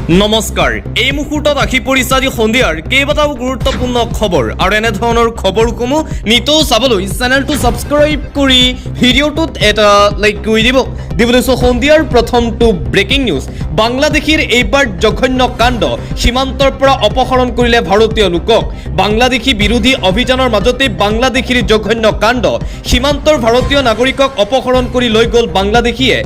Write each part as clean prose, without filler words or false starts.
নমস্কাৰ এই মুহূৰ্তত আহি পৰিছে আজি সন্ধিয়াৰ কেইবাটাও গুৰুত্বপূৰ্ণ খবৰ আৰু এনে ধৰণৰ খবৰসমূহ নিতৌ চাবলৈ চেনেলটো ছাবস্ক্ৰাইব কৰি ভিডিঅ'টোত এটা লাইক কৰি দিবলৈ সন্ধিয়াৰ প্ৰথমটো ব্ৰেকিং নিউজ বাংলাদেশীৰ এইবাৰ জঘন্য কাণ্ড সীমান্তৰ পৰা অপহৰণ কৰিলে ভাৰতীয় লোকক বাংলাদেশী বিৰোধী অভিযানৰ মাজতে বাংলাদেশীৰ জঘন্য কাণ্ড সীমান্তৰ ভাৰতীয় নাগৰিকক অপহৰণ কৰি লৈ গ'ল বাংলাদেশীয়ে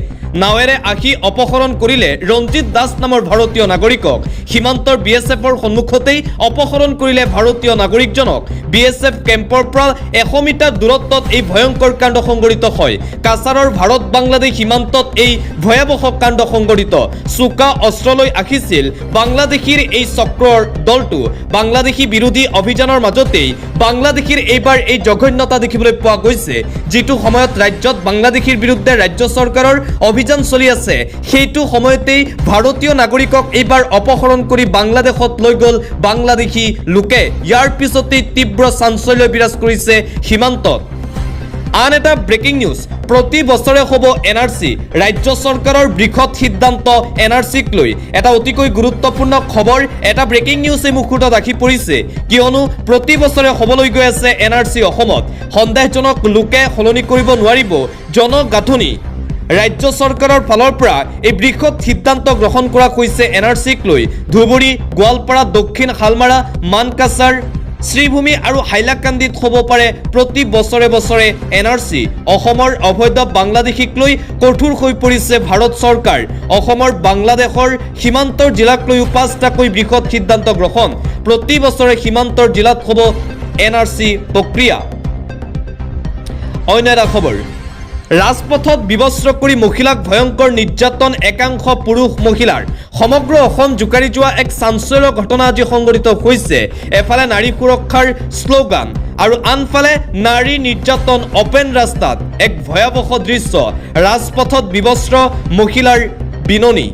নাৱেৰে আহি অপহৰণ কৰিলে ৰঞ্জিত দাস নামৰ ভাৰতীয় নাগৰিকক সীমান্তৰ বিএছএফৰ সন্মুখতেই অপহৰণ কৰিলে ভাৰতীয় নাগৰিকজনক বিএছএফ কেম্পৰ পৰা 100 মিটাৰ দূৰত্বত এই ভয়ংকৰ কাণ্ড সংঘটিত হয় কাছাৰৰ ভাৰত বাংলাদেশ সীমান্তত এই ভয়াৱহ কাণ্ড সংঘটিত চোকা অস্ত্ৰলৈ আহিছিল বাংলাদেশীৰ এই চক্ৰৰ দলটো বাংলাদেশী বিৰোধী অভিযানৰ মাজতেই বাংলাদেশীৰ এইবাৰ এই জঘন্যতা দেখিবলৈ পোৱা গৈছে যিটো সময়ত ৰাজ্যত বাংলাদেশীৰ বিৰুদ্ধে ৰাজ্য চৰকাৰৰ অভিযান চলি আছে সেইটো সময়তেই ভাৰতীয় নাগৰিকক এইবাৰ অপহৰণ কৰি বাংলাদেশত লৈ গ'ল বাংলাদেশী লোকে ইয়াৰ পিছতেই তীব্ৰ চাঞ্চল্য বিৰাজ কৰিছে সীমান্তত আন এটা ব্ৰেকিং নিউজ প্ৰতি বছৰে হ'ব এনআৰসি ৰাজ্য চৰকাৰৰ বৃহৎ সিদ্ধান্ত এনআৰসিক লৈ এটা অতিকৈ গুৰুত্বপূৰ্ণ খবৰ এটা ব্ৰেকিং নিউজ এই মুহূৰ্তত আহি পৰিছে কিয়নো প্ৰতি বছৰে হ'বলৈ গৈ আছে এনআৰসি অসমত সন্দেহজনক লোকে সলনি কৰিব নোৱাৰিব জনগাঁথনি ৰাজ্য চৰকাৰৰ ফালৰ পৰা এই বৃহৎ সিদ্ধান্ত গ্ৰহণ কৰা হৈছে এনআৰসিক লৈ ধুবুৰী গোৱালপাৰা দক্ষিণ শালমাৰা মানকাছাৰ শ্ৰীভূমি আৰু হাইলাকান্দিত হ'ব পাৰে প্ৰতি বছৰে বছৰে এনআৰসি অসমৰ অবৈধ বাংলাদেশীক লৈ কঠোৰ হৈ পৰিছে ভাৰত চৰকাৰ অসমৰ বাংলাদেশৰ সীমান্তৰ জিলাক লৈ 5টাকৈ বৃহৎ সিদ্ধান্ত গ্ৰহণ প্ৰতি বছৰে সীমান্তৰ জিলাত হ'ব এনআৰসি প্ৰক্ৰিয়া অন্য এটা খবৰ ৰাজপথত বিবস্ত্ৰ কৰি মহিলাক ভয়ংকৰ নিৰ্যাতন একাংশ পুৰুষ মহিলাৰ সমগ্ৰ অসম জোকাৰি যোৱা এক চাঞ্চল্য ঘটনা আজি সংঘটিত হৈছে এফালে নাৰী সুৰক্ষাৰ শ্লোগান আৰু আনফালে নাৰী নিৰ্যাতন অপেন ৰাস্তাত এক ভয়াৱহ দৃশ্য ৰাজপথত বিবস্ত্ৰ মহিলাৰ বিননি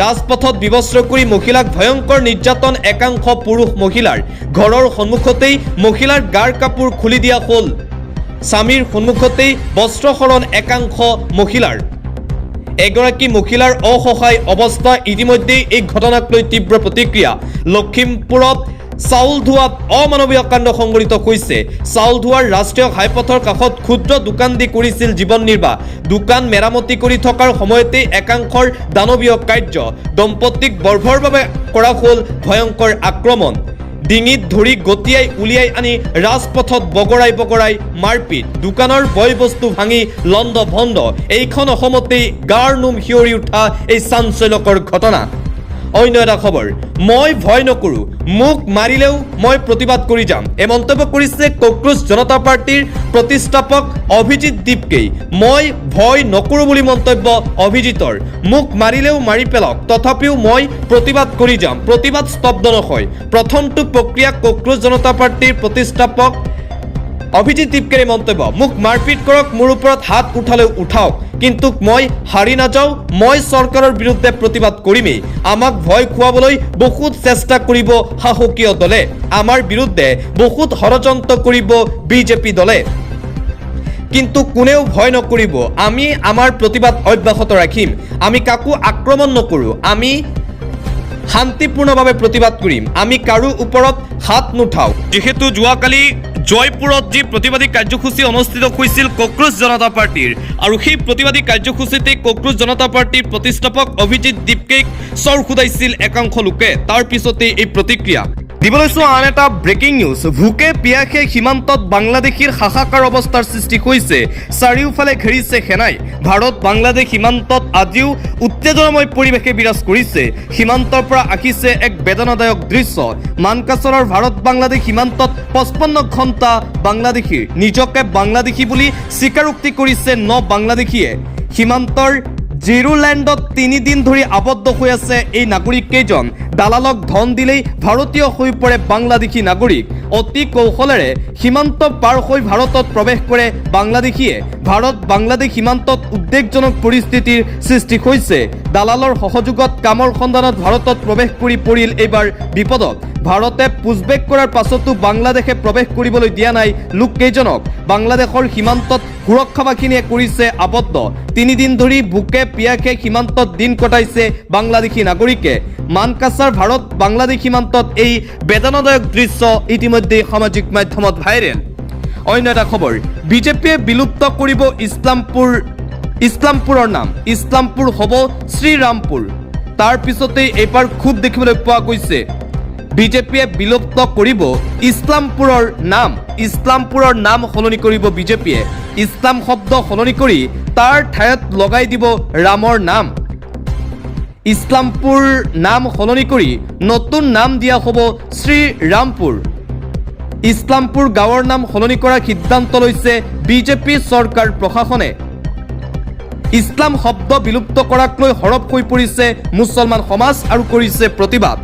ৰাজপথত বিবস্ত্ৰ কৰি মহিলাক ভয়ংকৰ নিৰ্যাতন একাংশ পুৰুষ মহিলাৰ ঘৰৰ সন্মুখতেই মহিলাৰ গাৰ কাপোৰ খুলি দিয়া হ'ল স্বামীৰ সন্মুখতেই বস্ত্ৰহৰণ একাংশ মহিলাৰ এগৰাকী মহিলাৰ অসহায় অৱস্থা ইতিমধ্যেই এই ঘটনাক লৈ তীব্ৰ প্ৰতিক্ৰিয়া লখিমপুৰত চাউল ধোৱাত অমানৱীয় কাণ্ড সংঘটিত হৈছে চাউল ধোৱাৰ ৰাষ্ট্ৰীয় ঘাইপথৰ কাষত ক্ষুদ্ৰ দোকান দি কৰিছিল জীৱন নিৰ্বাহ দোকান মেৰামতি কৰি থকাৰ সময়তেই একাংশৰ দানৱীয় কাৰ্য দম্পতীক বৰ্ভৰভাৱে কৰা হ'ল ভয়ংকৰ আক্ৰমণ ডিঙিত ধৰি গতিয়াই উলিয়াই আনি ৰাজপথত বগৰাই মাৰপিট দোকানৰ বয় বস্তু ভাঙি লণ্ড ভণ্ড এইখন অসমতেই গাৰ নোম শিয়ৰি উঠা এই চাঞ্চল্যকৰ ঘটনা অন্য এটা খবৰ মই ভয় নকৰোঁ মোক মাৰিলেও মই প্ৰতিবাদ কৰি যাম এই মন্তব্য কৰিছে কক্ৰোচ জনতা পাৰ্টিৰ প্ৰতিষ্ঠাপক অভিজিত দীপকেই মই ভয় নকৰোঁ বুলি মন্তব্য অভিজিতৰ মোক মাৰিলেও মাৰি পেলাওক তথাপিও মই প্ৰতিবাদ কৰি যাম প্ৰতিবাদ স্তব্ধ নহয় প্ৰথমটো প্ৰক্ৰিয়া কক্ৰোচ জনতা পাৰ্টিৰ প্ৰতিষ্ঠাপক অভিজিত দীপকেৰ মন্তব্য মোক মাৰপিট কৰক মোৰ ওপৰত হাত উঠালেও উঠাওক কিন্তু মই হাৰি নাযাওঁ মই চৰকাৰৰ বিৰুদ্ধে প্ৰতিবাদ কৰিমেই আমাক ভয় খুৱাবলৈ বহুত চেষ্টা কৰিব সাহসীয় দলে আমাৰ বিৰুদ্ধে বহুত ষড়যন্ত্ৰ কৰিব বিজেপি দলে কিন্তু কোনেও ভয় নকৰিব আমি আমাৰ প্ৰতিবাদ অব্যাহত ৰাখিম আমি কাকো আক্ৰমণ নকৰোঁ আমি শান্তিপূৰ্ণভাৱে প্ৰতিবাদ কৰিম আমি কাৰো ওপৰত হাত নুঠাওঁ যিহেতু যোৱাকালি জয়পুৰত যি প্ৰতিবাদী কাৰ্যসূচী অনুষ্ঠিত হৈছিল কক্ৰোচ জনতা পাৰ্টিৰ আৰু সেই প্ৰতিবাদী কাৰ্যসূচীতে কক্ৰোচ জনতা পাৰ্টিৰ প্ৰতিষ্ঠাপক অভিজিত দীপকেক চৰ খুদাইছিল একাংশ লোকে তাৰ পিছতে এই প্ৰতিক্ৰিয়া দিবলৈ চোৱা আন এটা ব্ৰেকিং নিউজ ভোকে পিয়াসে সীমান্তত বাংলাদেশীৰ হাহাকাৰ অৱস্থাৰ সৃষ্টি হৈছে চাৰিওফালে ঘেৰিছে সেনাই ভাৰত বাংলাদেশ সীমান্তত আজিও উত্তেজনাময় পৰিৱেশে বিৰাজ কৰিছে সীমান্তৰ পৰা আহিছে এক বেদনাদায়ক দৃশ্য মানকাছৰৰ ভাৰত বাংলাদেশ সীমান্তত 55 ঘণ্টা বাংলাদেশীৰ নিজকে বাংলাদেশী বুলি স্বীকাৰোক্তি কৰিছে বাংলাদেশীয়ে সীমান্তৰ জিৰোল্যাণ্ডত 3 দিন ধৰি আবদ্ধ হৈ আছে এই নাগৰিককেইজন দালালক ধন দিলেই ভাৰতীয় হৈ পৰে বাংলাদেশী নাগৰিক অতি কৌশলেৰে সীমান্ত পাৰ হৈ ভাৰতত প্ৰৱেশ কৰে বাংলাদেশীয়ে ভাৰত বাংলাদেশ সীমান্তত উদ্বেগজনক পৰিস্থিতিৰ সৃষ্টি হৈছে দালালৰ সহযোগত কামৰ সন্ধানত ভাৰতত প্ৰৱেশ কৰি পৰিল এইবাৰ বিপদত ভাৰতে পুছবেক কৰাৰ পাছতো বাংলাদেশে প্ৰৱেশ কৰিবলৈ দিয়া নাই লোককেইজনক বাংলাদেশৰ সীমান্তত সুৰক্ষা বাহিনীয়ে কৰিছে আবদ্ধ। 3 দিন ধৰি বুকে পিয়াকে সীমান্তত দিন কটাইছে বাংলাদেশী নাগৰিকে। মানকাছাৰ ভাৰত বাংলাদেশ সীমান্তত এই বেদনাদায়ক দৃশ্য ইতিমধ্যে সামাজিক মাধ্যমত ভাইৰেল। অন্য এটা খবৰ, বিজেপিয়ে বিলুপ্ত কৰিব ইছলামপুৰৰ নাম, ইছলামপুৰ হ'ব শ্ৰীৰামপুৰ। তাৰ পিছতেই এইবাৰ খুব দেখিবলৈ পোৱা গৈছে বিজেপিয়ে বিলুপ্ত কৰিব ইছলামপুৰৰ নাম সলনি কৰিব বিজেপিয়ে। ইছলাম শব্দ সলনি কৰি তাৰ ঠাইত লগাই দিব ৰামৰ নাম। ইছলামপুৰ নাম সলনি কৰি নতুন নাম দিয়া হ'ব শ্ৰীৰামপুৰ। ইছলামপুৰ গাঁৱৰ নাম সলনি কৰাৰ সিদ্ধান্ত লৈছে বিজেপি চৰকাৰ প্ৰশাসনে। ইছলাম শব্দ বিলুপ্ত কৰাক লৈ সৰব হৈ পৰিছে মুছলমান সমাজ আৰু কৰিছে প্ৰতিবাদ।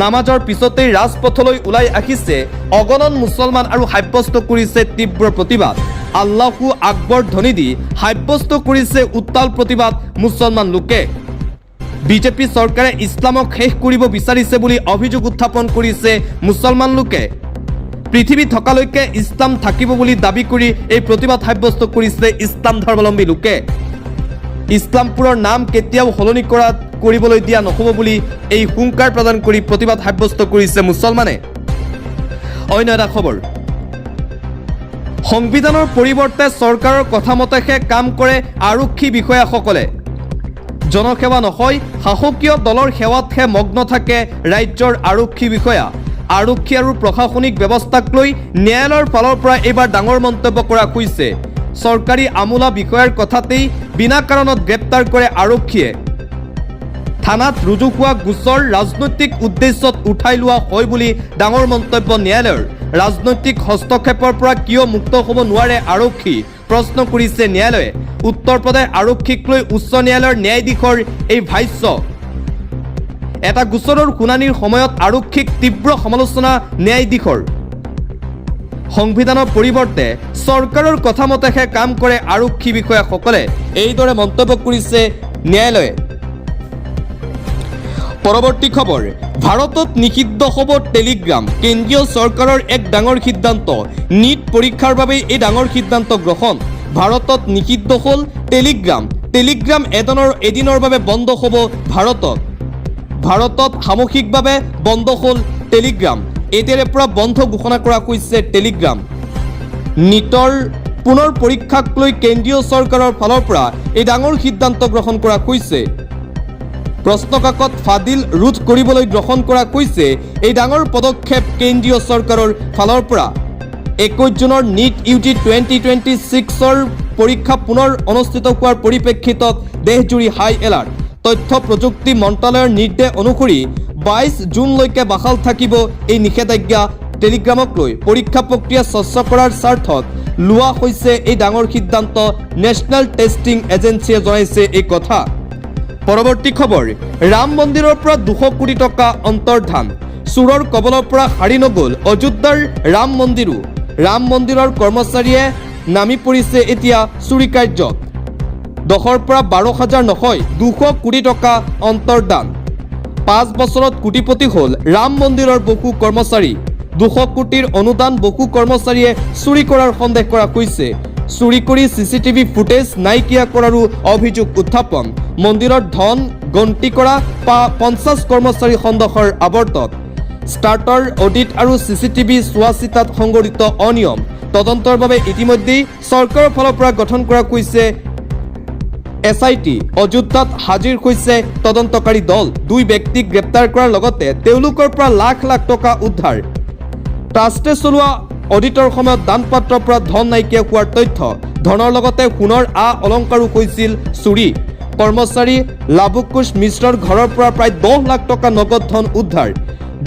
নামাজৰ পিছতেই ৰাজপথলৈ ওলাই আহিছে অগণন মুছলমান আৰু সাব্যস্ত কৰিছে তীব্ৰ প্ৰতিবাদ। আল্লাহু আকবৰ ধ্বনি দি সাব্যস্ত কৰিছে উত্তাল প্ৰতিবাদ মুছলমান লোকে। বিজেপি চৰকাৰে ইছলামক শেষ কৰিব বিচাৰিছে বুলি অভিযোগ উত্থাপন কৰিছে মুছলমান লোকে। পৃথিৱী থকালৈকে ইছলাম থাকিব বুলি দাবী কৰি এই প্ৰতিবাদ সাব্যস্ত কৰিছে ইছলাম ধৰ্মাৱলম্বী লোকে। ইছলামপুৰৰ নাম কেতিয়াও সলনি কৰিবলৈ দিয়া নহ'ব বুলি এই হুংকাৰ প্ৰদান কৰি প্ৰতিবাদ সাব্যস্ত কৰিছে মুছলমানে। অন্য এটা খবৰ, সংবিধানৰ পৰিৱৰ্তে চৰকাৰৰ কথা মতেহে কাম কৰে আৰক্ষী বিষয়াসকলে। জনসেৱা নহয়, শাসকীয় দলৰ সেৱাতহে মগ্ন থাকে ৰাজ্যৰ আৰক্ষী বিষয়া। আৰক্ষী আৰু প্ৰশাসনিক ব্যৱস্থাক লৈ ন্যায়ালয়ৰ ফালৰ পৰা এইবাৰ ডাঙৰ মন্তব্য কৰা হৈছে। চৰকাৰী আমোলা বিষয়াৰ কথাতেই বিনা কাৰণত গ্ৰেপ্তাৰ কৰে আৰক্ষীয়ে। থানাত ৰুজু হোৱা গোচৰ ৰাজনৈতিক উদ্দেশ্যত উঠাই লোৱা হয় বুলি ডাঙৰ মন্তব্য ন্যায়ালয়ৰ। ৰাজনৈতিক হস্তক্ষেপৰ পৰা কিয় মুক্ত হ'ব নোৱাৰে আৰক্ষী, প্ৰশ্ন কৰিছে ন্যায়ালয়ে। উত্তৰ প্ৰদেশ আৰক্ষীক লৈ উচ্চ ন্যায়ালয়ৰ ন্যায়াধীশৰ এই ভাষ্য। এটা গোচৰৰ শুনানিৰ সময়ত আৰক্ষীক তীব্ৰ সমালোচনা ন্যায়াধীশৰ। সংবিধানৰ পৰিৱৰ্তে চৰকাৰৰ কথা মতেহে কাম কৰে আৰক্ষী বিষয়াসকলে, এইদৰে মন্তব্য কৰিছে ন্যায়ালয়ে। পৰৱৰ্তী খবৰ, ভাৰতত নিষিদ্ধ হ'ব টেলিগ্ৰাম। কেন্দ্ৰীয় চৰকাৰৰ এক ডাঙৰ সিদ্ধান্ত। নীট পৰীক্ষাৰ বাবে এই ডাঙৰ সিদ্ধান্ত গ্ৰহণ। ভাৰতত নিষিদ্ধ হ'ল টেলিগ্ৰাম। টেলিগ্ৰাম এদিনৰ বাবে বন্ধ হ'ব ভাৰতত সামূহিকভাৱে বন্ধ হ'ল টেলিগ্ৰাম। এতিয়াৰে পৰা বন্ধ ঘোষণা কৰা হৈছে টেলিগ্ৰাম। নীটৰ পুনৰ পৰীক্ষাক লৈ কেন্দ্ৰীয় চৰকাৰৰ ফালৰ পৰা এই ডাঙৰ সিদ্ধান্ত গ্ৰহণ কৰা হৈছে। প্ৰশ্নকাকত ফাদিল ৰোধ কৰিবলৈ গ্ৰহণ কৰা হৈছে এই ডাঙৰ পদক্ষেপ কেন্দ্ৰীয় চৰকাৰৰ ফালৰ পৰা। 21 জুনৰ নীট ইউটি 2026ৰ পৰীক্ষা পুনৰ অনুষ্ঠিত হোৱাৰ পৰিপ্ৰেক্ষিতত দেশজুৰি হাই এলাৰ্ট। তথ্য প্ৰযুক্তি মন্ত্ৰালয়ৰ নিৰ্দেশ অনুসৰি 22 জুনলৈকে বাহাল থাকিব এই নিষেধাজ্ঞা। টেলিগ্ৰামক লৈ পৰীক্ষা প্ৰক্ৰিয়া স্বচ্ছ কৰাৰ স্বাৰ্থত লোৱা হৈছে এই ডাঙৰ সিদ্ধান্ত। নেশ্যনেল টেষ্টিং এজেন্সিয়ে জনাইছে এই কথা। পৰৱৰ্তী খবৰ, ৰাম মন্দিৰৰ পৰা 200 কোটি টকা অন্তৰ্ধান। চোৰৰ কবলৰ পৰা সাৰি নগ'ল অযোধ্যাৰ ৰাম মন্দিৰো। ৰাম মন্দিৰৰ কৰ্মচাৰীয়ে নামি পৰিছে এতিয়া চুৰি কাৰ্যত। 10ৰ পৰা 12,000 নহয়, 200 কোটি টকা অন্তৰ্দান। 5 বছৰত কোটিপতি হ'ল ৰাম মন্দিৰৰ বহু কৰ্মচাৰী। 200 কোটিৰ অনুদান বহু কৰ্মচাৰীয়ে চুৰি কৰাৰ সন্দেহ কৰা হৈছে। চুৰি কৰি চিচিটিভি ফুটেজ নাইকিয়া কৰাৰো অভিযোগ উত্থাপন। মন্দিৰত ধন গন্তি কৰা 50 কৰ্মচাৰী সন্দেহৰ আৱৰ্তত। ষ্টাৰ্টাৰ অডিট আৰু চিচিটিভি চোৱা চিতাত সংঘটিত অনিয়ম তদন্তৰ বাবে ইতিমধ্যেই চৰকাৰৰ ফালৰ পৰা গঠন কৰা হৈছে SIT। অযোধ্যাত হাজিৰ হৈছে তদন্তকাৰী দল। 2 ব্যক্তিক গ্ৰেপ্তাৰ কৰাৰ লগতে তেওঁলোকৰ পৰা লাখ লাখ টকা উদ্ধাৰ। ট্ৰাষ্টে চলোৱা অডিটৰ সময়ত দানপাত্ৰৰ পৰা ধন নাইকিয়া হোৱাৰ তথ্য। ধনৰ লগতে সোণৰ অলংকাৰো হৈছিল চুৰি। কৰ্মচাৰী লাভকুশ মিশ্ৰৰ ঘৰৰ পৰা প্ৰায় 10 লাখ টকা নগদ ধন উদ্ধাৰ।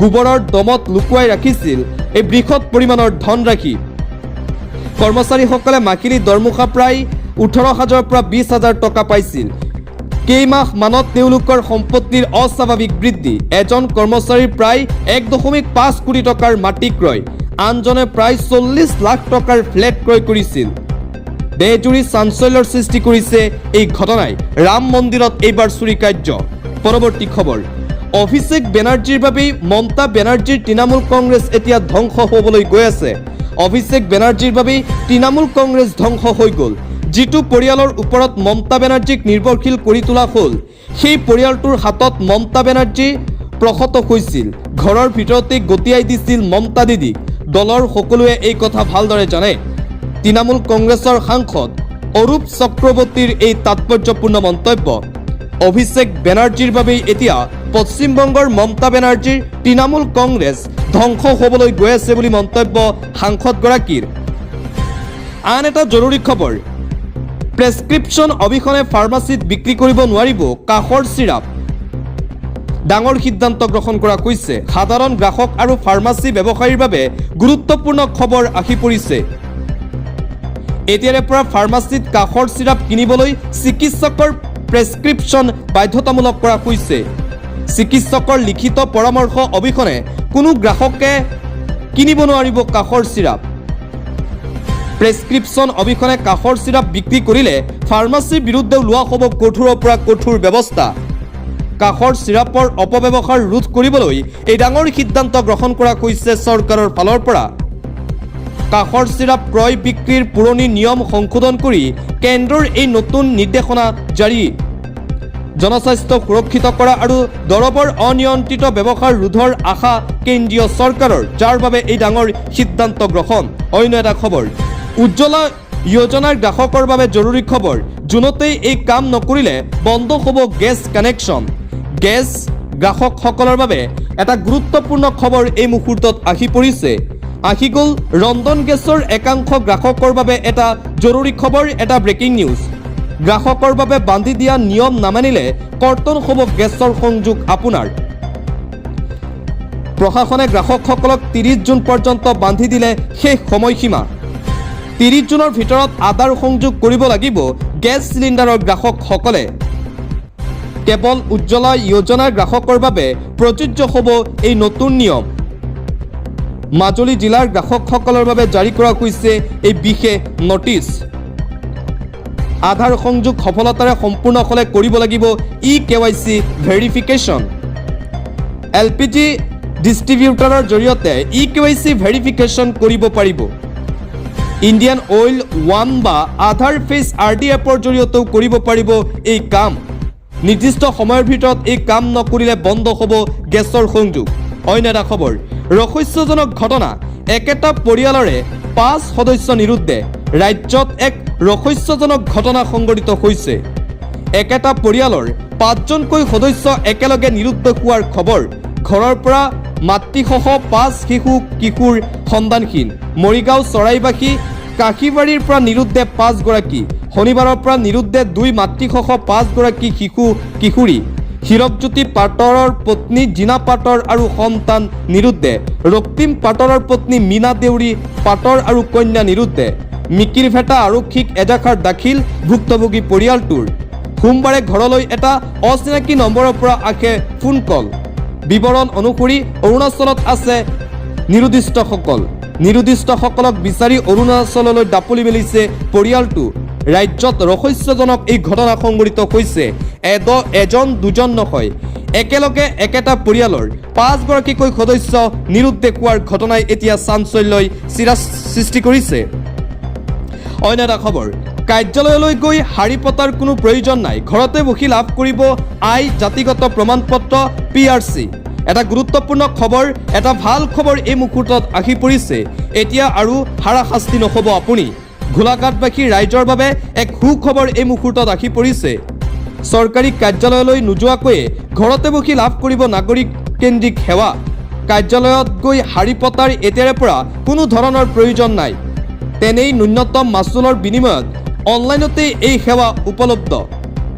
গোবৰৰ দমত লুকুৱাই ৰাখিছিল এই বৃহৎ পৰিমাণৰ ধনৰাশি। কৰ্মচাৰীসকলে মাহিলী দৰমহা প্ৰায় 18,000 পৰা 20,000 টকা পাইছিল। কেইমাহ মানত তেওঁলোকৰ সম্পত্তিৰ অস্বাভাৱিক বৃদ্ধি। এজন কৰ্মচাৰীৰ প্ৰায় 1.5 কোটি টকাৰ মাটি ক্ৰয়। আনজনে প্ৰায় 40 লাখ টকাৰ ফ্লেট ক্ৰয় কৰিছিল। দেশজুৰি চাঞ্চল্যৰ সৃষ্টি কৰিছে এই ঘটনাই। ৰাম মন্দিৰত এইবাৰ চুৰি কাৰ্য। পৰৱৰ্তী খবৰ, অভিষেক বেনাৰ্জীৰ বাবেই মমতা বেনাৰ্জীৰ তৃণমূল কংগ্ৰেছ এতিয়া ধ্বংস হ'বলৈ গৈ আছে। অভিষেক বেনাৰ্জীৰ বাবেই তৃণমূল কংগ্ৰেছ ধ্বংস হৈ গ'ল। যিটো পৰিয়ালৰ ওপৰত মমতা বেনাৰ্জীক নিৰ্ভৰশীল কৰি তোলা হ'ল, সেই পৰিয়ালটোৰ হাতত মমতা বেনাৰ্জী প্ৰসত হৈছিল। ঘৰৰ ভিতৰতে গতিয়াই দিছিল মমতা দিদিক। দলৰ সকলোৱে এই কথা ভালদৰে জানে। তৃণমূল কংগ্ৰেছৰ সাংসদ অৰূপ চক্ৰৱৰ্তীৰ এই তাৎপৰ্যপূৰ্ণ মন্তব্য। অভিষেক বেনাৰ্জীৰ বাবেই এতিয়া পশ্চিমবংগৰ মমতা বেনাৰ্জীৰ তৃণমূল কংগ্ৰেছ ধ্বংস হ'বলৈ গৈ আছে বুলি মন্তব্য সাংসদগৰাকীৰ। আন এটা জৰুৰী খবৰ, প্ৰেছক্ৰিপশ্যন অবিহনে ফাৰ্মাচীত বিক্ৰী কৰিব নোৱাৰিব কাষৰ চিৰাপ। ডাঙৰ সিদ্ধান্ত গ্ৰহণ কৰা হৈছে। সাধাৰণ গ্ৰাহক আৰু ফাৰ্মাচী ব্যৱসায়ীৰ বাবে গুৰুত্বপূৰ্ণ খবৰ আহি পৰিছে। এতিয়াৰে পৰা ফাৰ্মাচীত কাষৰ চিৰাপ কিনিবলৈ চিকিৎসকৰ প্ৰেছক্ৰিপশ্যন বাধ্যতামূলক কৰা হৈছে। চিকিৎসকৰ লিখিত পৰামৰ্শ অবিহনে কোনো গ্ৰাহকে কিনিব নোৱাৰিব কাষৰ চিৰাপ। প্ৰেছক্ৰিপশ্যন অবিহনে কাষৰ চিৰাপ বিক্ৰী কৰিলে ফাৰ্মাচীৰ বিৰুদ্ধে লোৱা হ'ব কঠোৰৰ পৰা কঠোৰ ব্যৱস্থা। কাষৰ চিৰাপৰ অপব্যৱহাৰ ৰোধ কৰিবলৈ এই ডাঙৰ সিদ্ধান্ত গ্ৰহণ কৰা হৈছে চৰকাৰৰ ফালৰ পৰা। কাষৰ চিৰাপ ক্ৰয় বিক্ৰীৰ পুৰণি নিয়ম সংশোধন কৰি কেন্দ্ৰৰ এই নতুন নিৰ্দেশনা জাৰি। জনস্বাস্থ্য সুৰক্ষিত কৰা আৰু দৰৱৰ অনিয়ন্ত্ৰিত ব্যৱহাৰ ৰোধৰ আশা কেন্দ্ৰীয় চৰকাৰৰ, যাৰ বাবে এই ডাঙৰ সিদ্ধান্ত গ্ৰহণ। অন্য এটা খবৰ, উজ্জ্বলা যোজনাৰ গ্ৰাহকৰ বাবে জৰুৰী খবৰ। জুনতেই এই কাম নকৰিলে বন্ধ হ'ব গেছ কানেকশ্যন। গেছ গ্ৰাহকসকলৰ বাবে এটা গুৰুত্বপূৰ্ণ খবৰ এই মুহূৰ্তত আহি পৰিছে। আহি গ'ল ৰন্ধন গেছৰ একাংশ গ্ৰাহকৰ বাবে এটা জৰুৰী খবৰ, এটা ব্ৰেকিং নিউজ। গ্ৰাহকৰ বাবে বান্ধি দিয়া নিয়ম নামানিলে কৰ্তন হ'ব গেছৰ সংযোগ আপোনাৰ। প্ৰশাসনে গ্ৰাহকসকলক 30 জুন পৰ্যন্ত বান্ধি দিলে শেষ সময়সীমা। 30 জুনৰ ভিতৰত আধাৰ সংযোগ কৰিব লাগিব গেছ চিলিণ্ডাৰৰ গ্ৰাহকসকলে। কেৱল উজ্জ্বলা যোজনাৰ গ্ৰাহকৰ বাবে প্ৰযোজ্য হ'ব এই নতুন নিয়ম। মাজুলী জিলাৰ গ্ৰাহকসকলৰ বাবে জাৰি কৰা হৈছে এই বিশেষ নটিচ। আধাৰ সংযোগ সফলতাৰে সম্পূৰ্ণ হ'লে কৰিব লাগিব eKYC ভেৰিফিকেশ্যন। LPG ডিষ্ট্ৰিবিউটৰৰ জৰিয়তে eKYC ভেৰিফিকেশ্যন কৰিব পাৰিব। ইণ্ডিয়ান অইল ওৱান বা আধাৰ ফেচ RD এপৰ জৰিয়তেও কৰিব পাৰিব এই কাম। নিৰ্দিষ্ট সময়ৰ ভিতৰত এই কাম নকৰিলে বন্ধ হ'ব গেছৰ সংযোগ। অন্য এটা খবৰ, ৰহস্যজনক ঘটনা, একেটা পৰিয়ালৰে 5 সদস্য নিৰুদ্ধে। ৰাজ্যত এক ৰহস্যজনক ঘটনা সংঘটিত হৈছে। একেটা পৰিয়ালৰ 5জনকৈ সদস্য একেলগে নিৰুদ্ধ হোৱাৰ খবৰ। ঘৰৰ পৰা মাতৃসহ 5 শিশু কিশোৰ সন্ধানহীন। মৰিগাঁও চৰাইবাসী কাশীবাৰীৰ পৰা নিৰুদ্ধে 5 গৰাকী। শনিবাৰৰ পৰা নিৰুদ্ধে 2 মাতৃসহ 5 গৰাকী শিশু কিশোৰী। হীৰকজ্যোতি পাটৰৰ পত্নী জিনা পাটৰ আৰু সন্তান নিৰুদ্ধে। ৰক্তিম পাটৰৰ পত্নী মীনা দেউৰী পাটৰ আৰু কন্যা নিৰুদ্ধে। মিকিৰভেটা আৰক্ষীক এজাহাৰ দাখিল ভুক্তভোগী পৰিয়ালটোৰ। সোমবাৰে ঘৰলৈ এটা অচিনাকি নম্বৰৰ পৰা আহে ফোন কল। বিৱৰণ অনুসৰি অৰুণাচলত আছে নিৰুদ্দিষ্টসকল। নিৰুদ্দিষ্টসকলক বিচাৰি অৰুণাচললৈ দাপলি মেলিছে পৰিয়ালটো। ৰাজ্যত ৰহস্যজনক এই ঘটনা সংঘটিত হৈছে। এজন দুজন নহয়, একেলগে একেটা পৰিয়ালৰ 5 গৰাকীকৈ সদস্য নিৰুদ্ধ হোৱাৰ ঘটনাই এতিয়া চাঞ্চল্যই সৃষ্টি কৰিছে। অন্য এটা খবৰ, কাৰ্যালয়লৈ গৈ শাৰী পতাৰ কোনো প্ৰয়োজন নাই। ঘৰতে বহি লাভ কৰিব জাতিগত প্ৰমাণপত্ৰ PRC। এটা গুৰুত্বপূৰ্ণ খবৰ, এটা ভাল খবৰ এই মুহূৰ্তত আহি পৰিছে। এতিয়া আৰু হাৰাশাস্তি নহ'ব আপুনি। গোলাঘাটবাসী ৰাইজৰ বাবে এক সুখবৰ এই মুহূৰ্তত আহি পৰিছে। চৰকাৰী কাৰ্যালয়লৈ নোযোৱাকৈয়ে ঘৰতে বহি লাভ কৰিব নাগৰিক কেন্দ্ৰিক সেৱা। কাৰ্যালয়ত গৈ শাৰী পতাৰ এতিয়াৰে পৰা কোনো ধৰণৰ প্ৰয়োজন নাই। তেনেই ন্যূনতম মাচুলৰ বিনিময়ত অনলাইনতেই এই সেৱা উপলব্ধ।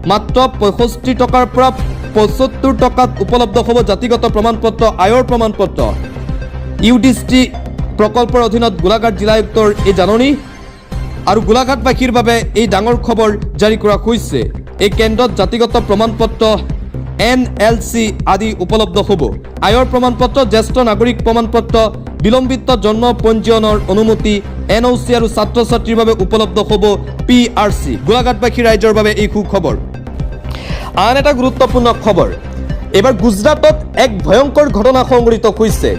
মাত্ৰ 65 টকাৰ পৰা 75 টকাত উপলব্ধ হ'ব জাতিগত প্ৰমাণপত্ৰ, আয়ৰ প্ৰমাণপত্ৰ। UDST প্ৰকল্পৰ অধীনত গোলাঘাট জিলায়ুক্তৰ এই জাননী আৰু গোলাঘাটবাসীৰ বাবে এই ডাঙৰ খবৰ জাৰি কৰা হৈছে। এই কেন্দ্ৰত জাতিগত প্ৰমাণপত্ৰ NLC আদি উপলব্ধ হ'ব। আয়ৰ প্ৰমাণপত্ৰ, জ্যেষ্ঠ নাগৰিক প্ৰমাণপত্ৰ, বিলম্বিত জন্ম পঞ্জীয়নৰ অনুমতি, NOC আৰু ছাত্ৰ ছাত্ৰীৰ বাবে উপলব্ধ হ'ব PRC। গোলাঘাটবাসী ৰাইজৰ বাবে এই সুখবৰ। আন এটা গুৰুত্বপূৰ্ণ খবৰ, এবাৰ গুজৰাটত এক ভয়ংকৰ ঘটনা সংঘটিত হৈছে।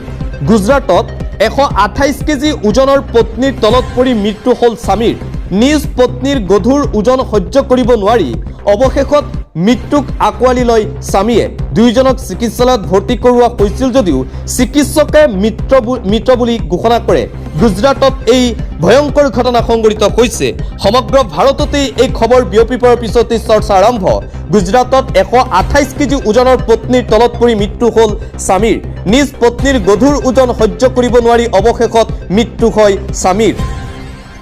গুজৰাটত 128 কেজি ওজনৰ পত্নীৰ তলত পৰি মৃত্যু হ'ল স্বামীৰ। নিজ পত্নীৰ গধুৰ ওজন সহ্য কৰিব নোৱাৰি অৱশেষত মৃত্যুক আঁকোৱালি লয় স্বামীয়ে। দুয়োজনক চিকিৎসালয়ত ভৰ্তি কৰোৱা হৈছিল যদিও চিকিৎসকে মৃত বুলি ঘোষণা কৰে। গুজৰাটত এই ভয়ংকৰ ঘটনা সংঘটিত হৈছে। সমগ্ৰ ভাৰততেই এই খবৰ বিয়পি পৰাৰ পিছতেই চৰ্চা আৰম্ভ। গুজৰাটত 128 কেজি ওজনৰ পত্নীৰ তলত পৰি মৃত্যু হ'ল স্বামীৰ। নিজ পত্নীৰ গধুৰ ওজন সহ্য কৰিব নোৱাৰি অৱশেষত মৃত্যু হয় স্বামীৰ।